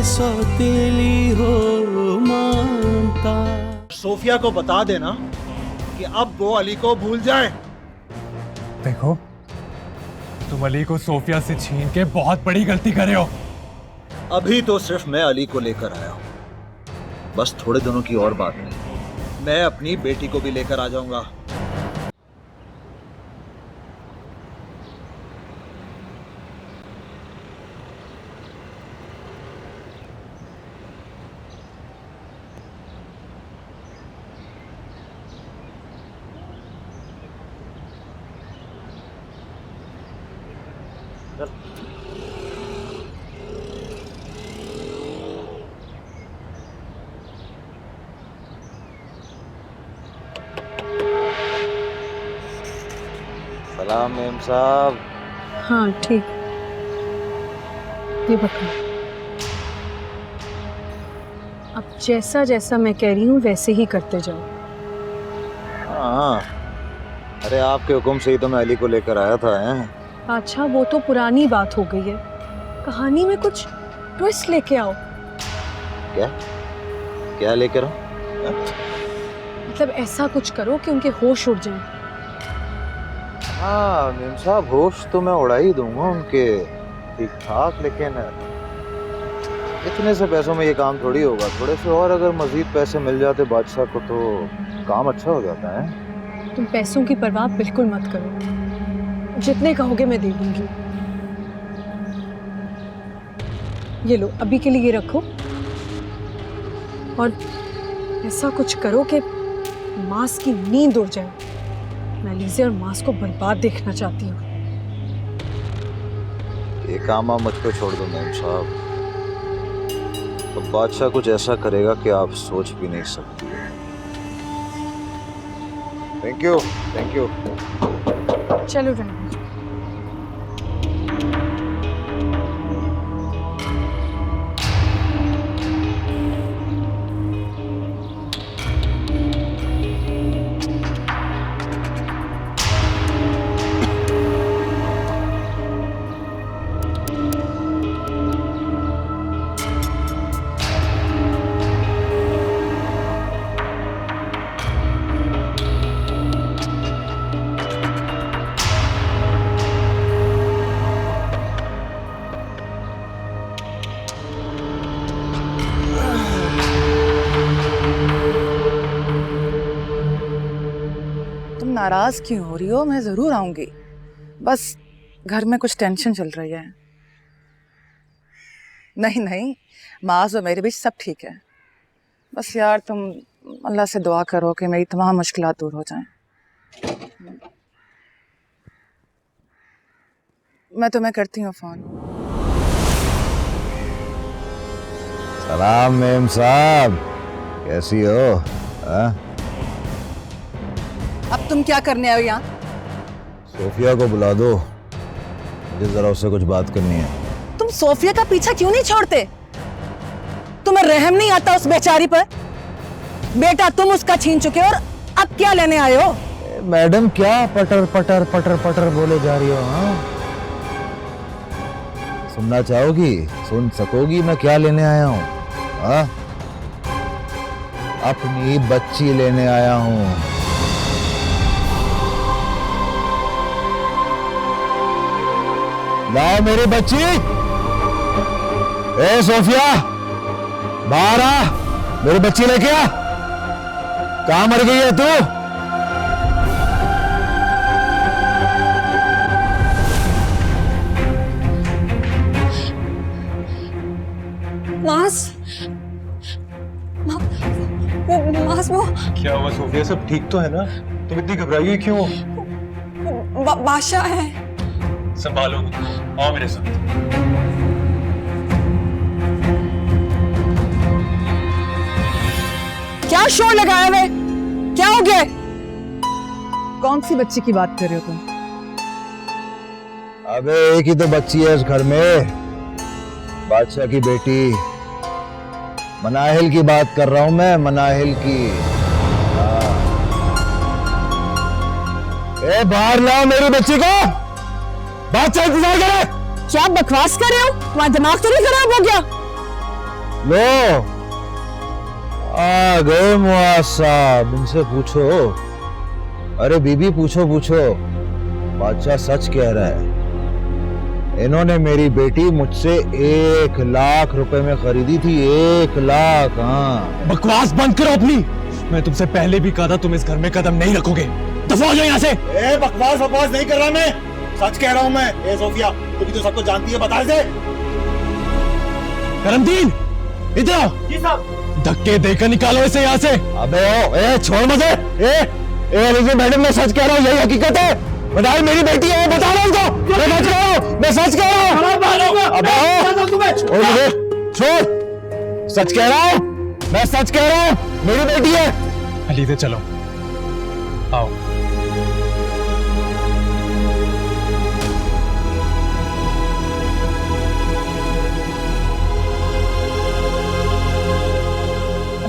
सौतेली हो ममता। सोफिया को बता देना कि अब वो अली को भूल जाए। देखो, तुम अली को सोफिया से छीन के बहुत बड़ी गलती कर रहे हो। अभी तो सिर्फ मैं अली को लेकर आया हूँ, बस थोड़े दिनों की और बात नहीं, मैं अपनी बेटी को भी लेकर आ जाऊंगा। सलाम मेम साहब। हाँ ठीक, ये बताओ, अब जैसा जैसा मैं कह रही हूँ वैसे ही करते जाओ। हाँ, अरे आपके हुक्म से ही तो मैं अली को लेकर आया था। हैं? अच्छा, वो तो पुरानी बात हो गई है, कहानी में कुछ ट्विस्ट लेके आओ। क्या क्या लेकर आऊं? मतलब ऐसा कुछ करो कि उनके होश उड़ जाएं। हाँ मेम साहब, होश तो मैं उड़ा ही दूंगा उनके, ठीक ठाक, लेकिन इतने से पैसों में ये काम थोड़ी होगा। थोड़े से और अगर मजीद पैसे मिल जाते बादशाह को तो काम अच्छा हो जाता है। तुम पैसों की परवाह बिल्कुल मत करो, जितने कहोगे मैं दे दूंगी। ये लो, अभी के लिए ये रखो, और ऐसा कुछ करो कि मास की नींद उड़ जाए। मैं लीज़े और मास को बर्बाद देखना चाहती हूँ। ये काम आप मुझ पे छोड़ दो मेम साहब, तो बादशाह कुछ ऐसा करेगा कि आप सोच भी नहीं सकती। Thank you, thank you. चलो रहने। नाराज क्यों हो रही हो? मैं जरूर आऊंगी, बस घर में कुछ टेंशन चल रही है। नहीं नहीं, माज और मेरे बीच सब ठीक है। बस यार तुम अल्लाह से दुआ करो कि मेरी तमाम मुश्किलात दूर हो जाएं। मैं तुम्हें करती हूँ फोन। सलाम मेम साहब, कैसी हो? अब तुम क्या करने आए हो यहाँ? सोफिया को बुला दो, मुझे जरा उससे कुछ बात करनी है। तुम सोफिया का पीछा क्यों नहीं छोड़ते? तुम्हें रहम नहीं आता उस बेचारी पर? बेटा तुम उसका छीन चुके हो और अब क्या लेने आए हो? मैडम क्या पटर पटर पटर पटर बोले जा रही हो? हाँ, सुनना चाहोगी? सुन सकोगी मैं क्या लेने आया हूँ? हाँ, अपनी बच्ची लेने आया हूँ। लाओ मेरी बच्ची। ए सोफिया, बाहर आ, मेरी बच्ची लेके आ। कहाँ मर गई है तू? मास, मास वो क्या हुआ सोफिया, सब ठीक तो है ना? तुम इतनी घबराई हुई क्यों? बादशाह है। संभालो, आओ मेरे साथ। क्या शोर लगाया हुए? क्या हो गया? कौन सी बच्ची की बात कर रहे हो तुम? अबे एक ही तो बच्ची है इस घर में, बादशाह की बेटी मनाहिल की बात कर रहा हूं मैं, मनाहिल की। ए बाहर लाओ मेरी बच्ची को, बादशाह इंतजार करे। क्या बकवास कर रहे हो? तुम्हारा दिमाग तो नहीं खराब हो गया? लो आ गए मुआज साहब, इनसे पूछो। अरे बीबी पूछो पूछो, बादशाह सच कह रहा है। इन्होंने मेरी बेटी मुझसे 1 लाख रुपए में खरीदी थी। 1 लाख। हाँ, बकवास बंद करो अपनी। मैं तुमसे पहले भी कहा था तुम इस घर में कदम नहीं रखोगे। दफा हो जाओ यहाँ से। बकवास बकवास नहीं कर रहा मैं, सच कह रहा हूँ मैं। ए सोफिया, तू भी तो सबको जानती है, बता दे। करमदीन, इधर आओ। जी साहब। धक्के देकर निकालो इसे यहाँ से। अबे ओ, छोड़ मुझे। मैडम मैं सच कह रहा हूँ, यही हकीकत है। बताओ मेरी बेटी है, बता रहा हूँ। मैं सच कह रहा हूँ, मैं सच कह रहा हूँ। अबे छोड़ मुझे, छोड़। सच कह रहा हूँ, मैं सच कह रहा हूँ, मेरी बेटी है। अलीज़े चलो, आओ।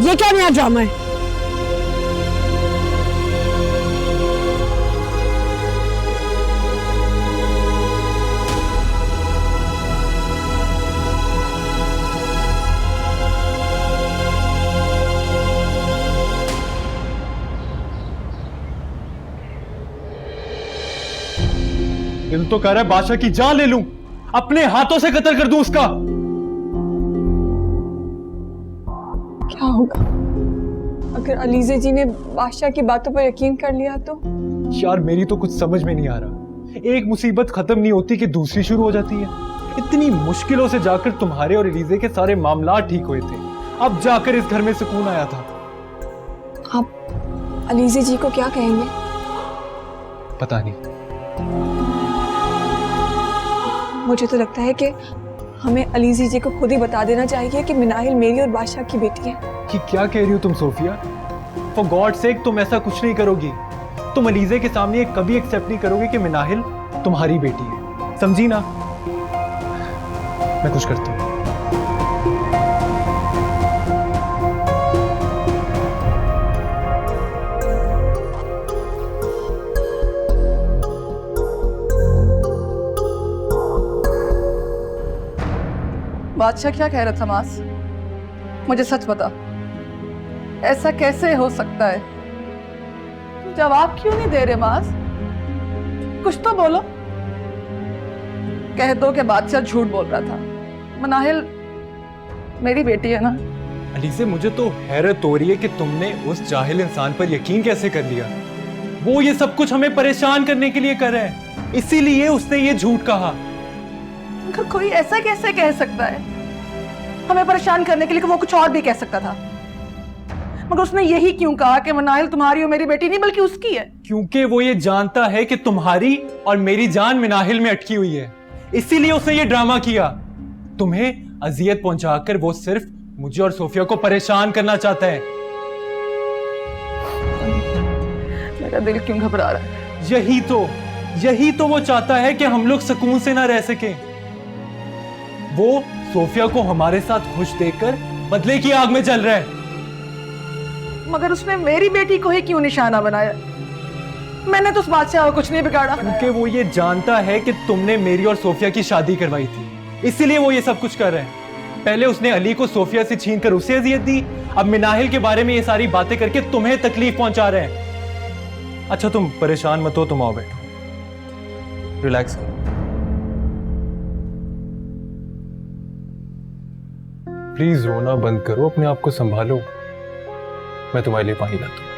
ये क्या नया ड्रामा है? दिल तो कह रहा है बादशाह की जान ले लूं, अपने हाथों से कत्ल कर दूं उसका। क्या होगा अगर अलीज़े जी ने बादशाह की बातों पर यकीन कर लिया तो? यार मेरी तो कुछ समझ में नहीं आ रहा। एक मुसीबत खत्म नहीं होती कि दूसरी शुरू हो जाती है। इतनी मुश्किलों से जाकर तुम्हारे और एलिज़े के सारे मामला ठीक हुए थे, अब जाकर इस घर में सुकून आया था। आप अलीज़े जी को क्या कहेंगे? पता नहीं। मुझे तो लगता है कि हमें अलीज़े जी को खुद ही बता देना चाहिए कि मिनाहिल मेरी और बादशाह की बेटी है। कि क्या कह रही हो तुम सोफिया? फॉर गॉड सेक तुम ऐसा कुछ नहीं करोगी। तुम अलीज़े के सामने कभी एक्सेप्ट नहीं करोगे कि मिनाहिल तुम्हारी बेटी है, समझी ना? मैं कुछ करता हूँ। बादशाह क्या कह रहा था मास? मुझे सच बता, ऐसा कैसे हो सकता है? जवाब क्यों नहीं दे रहे मास? कुछ तो बोलो। कह दो कि बादशाह झूठ बोल रहा था। मिनाहिल मेरी बेटी है ना? अलीज़े मुझे तो हैरत हो रही है कि तुमने उस जाहिल इंसान पर यकीन कैसे कर लिया। वो ये सब कुछ हमें परेशान करने के लिए कर रहा है, इसीलिए उसने ये झूठ कहा। कोई ऐसा कैसे कह सकता है हमें परेशान करने के लिए? कि वो कुछ और भी कह सकता था, मगर उसने यही क्यों कहा कि मिनाहिल तुम्हारी और मेरी बेटी नहीं बल्कि उसकी है? क्योंकि वो ये जानता है कि तुम्हारी और मेरी जान मिनाहिल में अटकी हुई है, इसीलिए उसने ये ड्रामा किया। तुम्हें अजियत पहुंचाकर वो सिर्फ मुझे और सोफिया को परेशान करना चाहता है। मेरा दिल क्यों घबरा रहा है? यही तो वो चाहता है कि हम लोग सुकून से ना रह सकें। वो सोफिया को हमारे साथ खुश देखकर बदले की आग में जल रहा है। मगर उसने मेरी बेटी को ही क्यों निशाना बनाया? मैंने तो उस बादशाह को कुछ नहीं बिगाड़ा। क्योंकि वो ये जानता है कि तुमने मेरी और सोफिया की शादी करवाई थी, इसीलिए वो ये सब कुछ कर रहे हैं। पहले उसने अली को सोफिया से छीनकर उसे अजियत दी, अब मिनाहिल के बारे में ये सारी बातें करके तुम्हें तकलीफ पहुंचा रहे हैं। अच्छा तुम परेशान मत हो, तुम आओ बैठो, रिलैक्स करो। प्लीज रोना बंद करो, अपने आप को संभालो। मैं तुम्हारे लिए पानी लाता हूं।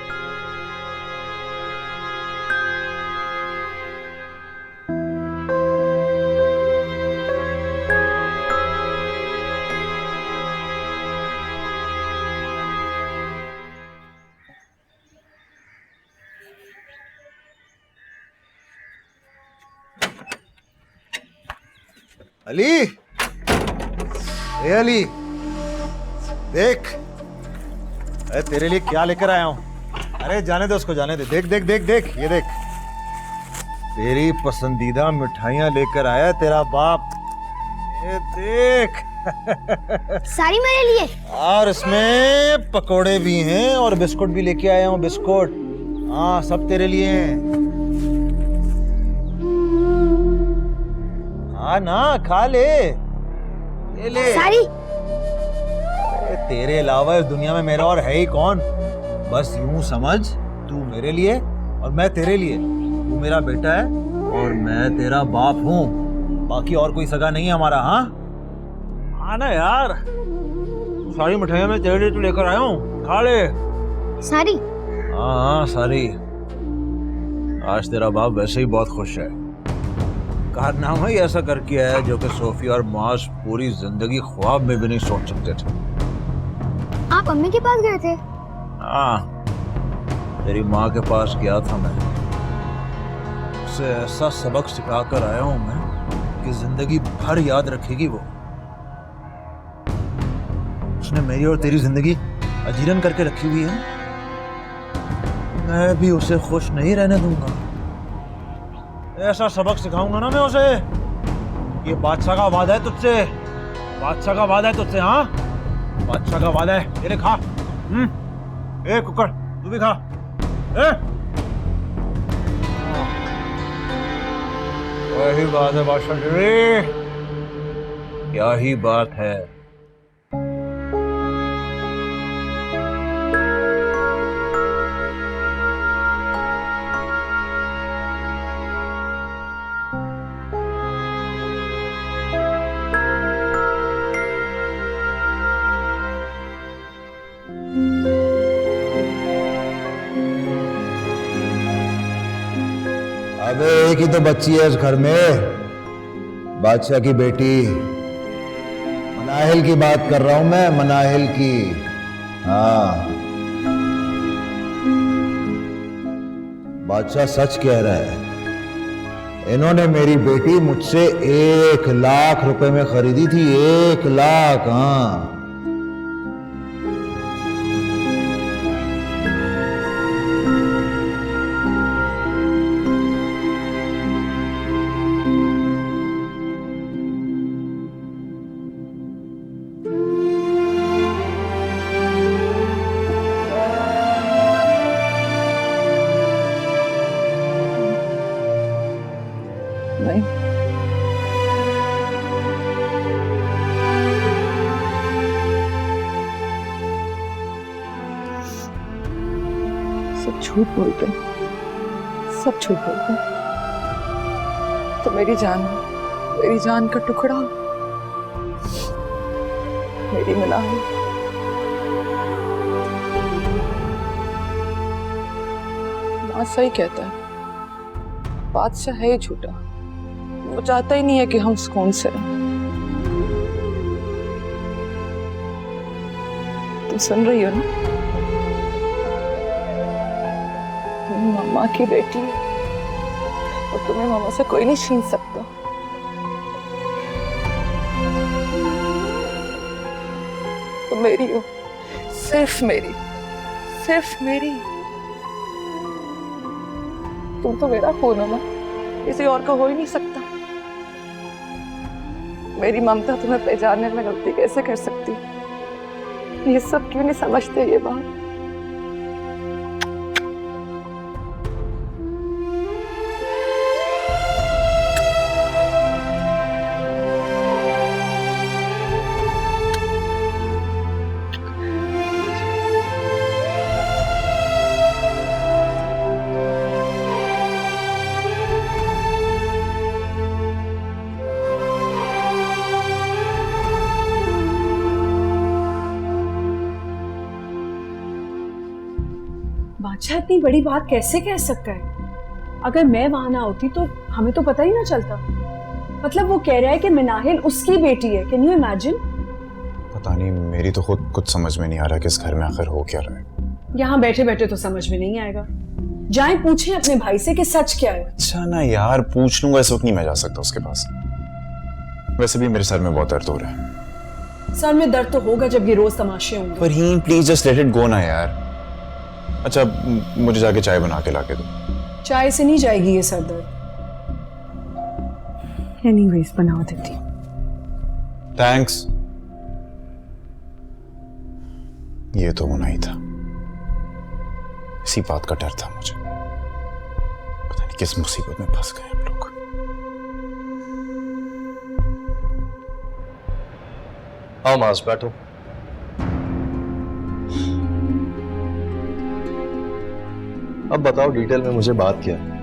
अली, ए अली, देख, अरे तेरे लिए क्या लेकर आया हूं। अरे जाने दे उसको, जाने दे। देख देख देख देख, ये देख, तेरी पसंदीदा मिठाइयां लेकर आया तेरा बाप। ये देख। सारी मेरे लिए? और इसमें पकोड़े भी हैं और बिस्कुट भी लेके आया हूँ, बिस्कुट। हाँ, सब तेरे लिए हैं। हाँ ना, खा ले, ये ले। सारी? तेरे अलावा इस दुनिया में मेरा और है ही कौन? बस यूं समझ, तू मेरे लिए और मैं तेरे लिए। तू मेरा बेटा है और मैं तेरा बाप हूँ। बाकी और कोई सगा नहीं है हमारा। हाँ आना यार, सारी मिठाइयाँ मैं तेरे लिए तो लेकर आया हूँ, खा ले। सारी? हाँ सारी। आज तेरा बाप वैसे ही बहुत खुश है। कारनामा ही ऐसा करके आया जो कि सोफिया और मास पूरी जिंदगी ख्वाब में भी नहीं सोच सकते थे। आप अम्मी के पास गए थे? हाँ, तेरी माँ के पास गया था मैं। उसे ऐसा सबक सिखा कर आया हूं मैं कि जिंदगी भर याद रखेगी वो। उसने मेरी और तेरी जिंदगी अजीरन करके रखी हुई है। मैं भी उसे खुश नहीं रहने दूंगा। ऐसा सबक सिखाऊंगा ना मैं उसे। ये बादशाह का वादा है तुझसे, बादशाह का वादा है तुझसे। हाँ बादशाह का वादा है। ये ले खा। ए कुकर तू भी खा। वही बात है बादशाह जी, क्या ही बात है। अबे एक ही तो बच्ची है इस घर में, बादशाह की बेटी। मनाहिल की बात कर रहा हूं मैं, मनाहिल की। हाँ बादशाह सच कह रहा है। इन्होंने मेरी बेटी मुझसे 1 लाख रुपए में खरीदी थी। 1 लाख। हाँ नहीं, सब झूठ बोलते हैं, सब झूठ बोलते हैं। तो मेरी जान का टुकड़ा, मेरी मनाहिल, माँ सही कहता है, बादशाह है ही झूठा। वो चाहता ही नहीं है कि हम सुकून से रहें। तुम सुन रही हो ना? तुम मामा की बेटी हो और तुम्हें मामा से कोई नहीं छीन सकता। तुम मेरी हो, सिर्फ मेरी, सिर्फ मेरी। तुम तो मेरा खून हो ना, किसी और का हो ही नहीं सकता। मेरी ममता तुम्हें पहचानने में गलती कैसे कर सकती? ये सब क्यों नहीं समझते ये बात? बादशाह इतनी बड़ी बात कैसे कह सकता है? अगर मैं वहां ना होती तो हमें तो पता ही ना चलता। मतलब वो कह रहा है कि मनाहिल उसकी बेटी है। Can you imagine? पता नहीं, मेरी तो खुद कुछ समझ में नहीं आ रहा कि इस घर में आखिर हो क्या रहा है। यहाँ बैठे बैठे तो समझ में नहीं आएगा। जाएं पूछें अपने भाई से कि सच क्या है। अच्छा ना यार, पूछ लूंगा, इस वक्त नहीं मैं जा सकता उसके पास। वैसे भी मेरे सर में बहुत दर्द हो रहा है। सर में दर्द तो होगा जब ये रोज तमाशे होंगे। पर ही please just let it go ना यार। अच्छा मुझे जाके चाय बना के लाके दो। चाय से नहीं जाएगी ये सर दर्द। एनीवेज बना देती। थैंक्स। ये तो होना ही था। इसी बात का डर था मुझे। पता नहीं किस मुसीबत में फंस गए हम लोग। आओ मास बैठो। अब बताओ डिटेल में मुझे बात क्या है?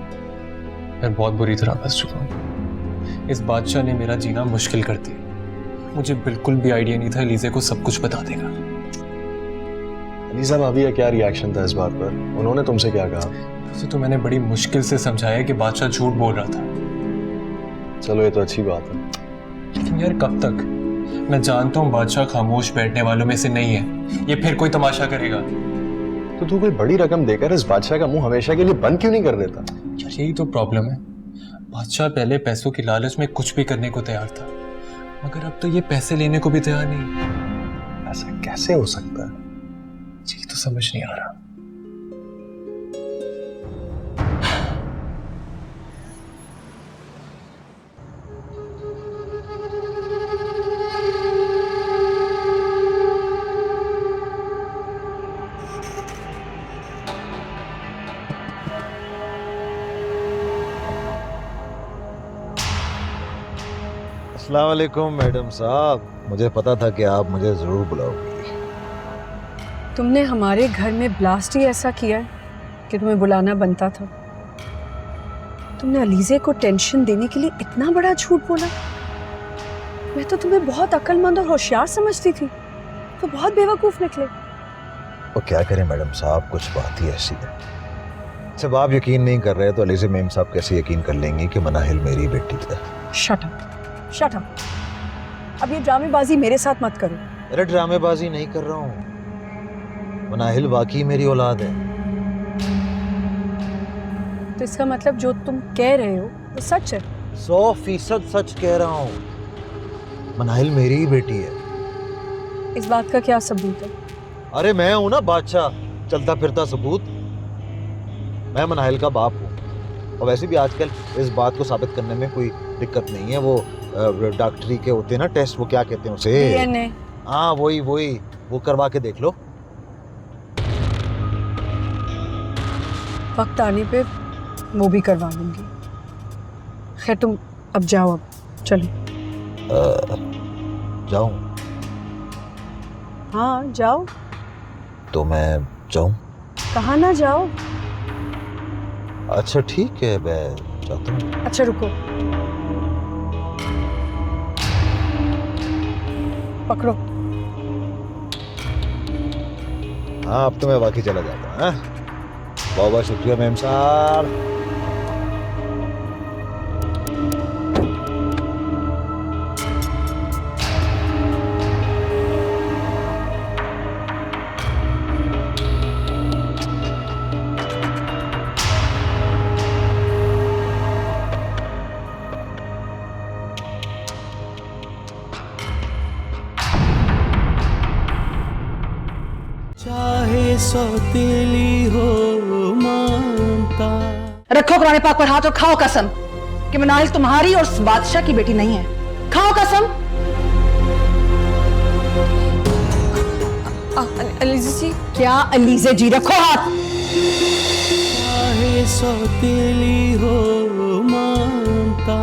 मैं बहुत बुरी तरह फंस चुका हूँ। इस बादशाह ने मेरा जीना मुश्किल कर दिया। मुझे बिल्कुल भी आइडिया नहीं था एलिज़ा को सब कुछ बता देगा। अलीजा भाभी का क्या रिएक्शन था इस बात पर? उन्होंने तुमसे क्या कहा? उसे तो मैंने बड़ी मुश्किल से समझाया कि बादशाह झूठ बोल रहा था। चलो ये तो अच्छी बात है। लेकिन यार कब तक? मैं जानता हूँ बादशाह खामोश बैठने वालों में से नहीं है। ये फिर कोई तमाशा करेगा। तो तू कोई बड़ी रकम देकर इस बादशाह का मुंह हमेशा के लिए बंद क्यों नहीं कर देता? यार यही तो प्रॉब्लम है। बादशाह पहले पैसों की लालच में कुछ भी करने को तैयार था, मगर अब तो ये पैसे लेने को भी तैयार नहीं। ऐसा कैसे हो सकता है? जी तो समझ नहीं आ रहा। अस्सलाम वालेकुम मैडम साहब, मुझे पता था कि आप मुझे जरूर बुलाओगे। तुमने हमारे घर में ब्लास्ट ही ऐसा किया है कि तुम्हें बुलाना बनता था। तुमने अलीज़े को टेंशन देने के लिए इतना बड़ा झूठ बोला। मैं तो तुम्हें बहुत अक्लमंद और होशियार समझती थी, तो बहुत बेवकूफ निकले। वो क्या करें मैडम साहब, कुछ बात ही ऐसी है। जब आप यकीन नहीं कर रहे तो अलीज़ा मैम साहब कैसे यकीन कर लेंगी कि मनाहिल मेरी बेटी है? Shut up, shut up. अब ये ड्रामेबाजी मेरे साथ मत करो। अरे ड्रामेबाजी नहीं कर रहा हूँ, मनाहिल वाकई मेरी औलाद है। तो इसका मतलब जो तुम कह रहे हो वो सच है? 100% सच कह रहा हूँ, मनाहिल मेरी ही बेटी है। इस बात का क्या सबूत है? अरे मैं हूं ना बादशाह, चलता फिरता सबूत। मैं मनाहिल का बाप हूँ। और वैसे भी आजकल इस बात को साबित करने में कोई दिक्कत नहीं है। वो डॉक्टरी के होते हैं ना टेस्ट, वो क्या कहते हैं उसे? DNA। हाँ वही वो करवा के देख लो। वक्त आने पे वो भी करवा लूंगी। खैर तुम अब जाओ, अब चलो। जाऊं? हाँ जाओ। तो मैं जाऊं? कहाँ ना जाओ। अच्छा ठीक है, मैं जाता हूँ। अच्छा रुको, पकड़ो। हाँ अब तो मैं वाकई चला जाता हूँ। बहुत बहुत शुक्रिया मैम साहब। चाहे सौतेली हो मानता। रखो कुरान पाक पर हाथ और खाओ कसम कि मनाहिल तुम्हारी और उस बादशाह की बेटी नहीं है। खाओ कसम। अलीज़ा जी। क्या अलीज़ा जी? रखो हाथ। चाहे सौतेली हो मानता।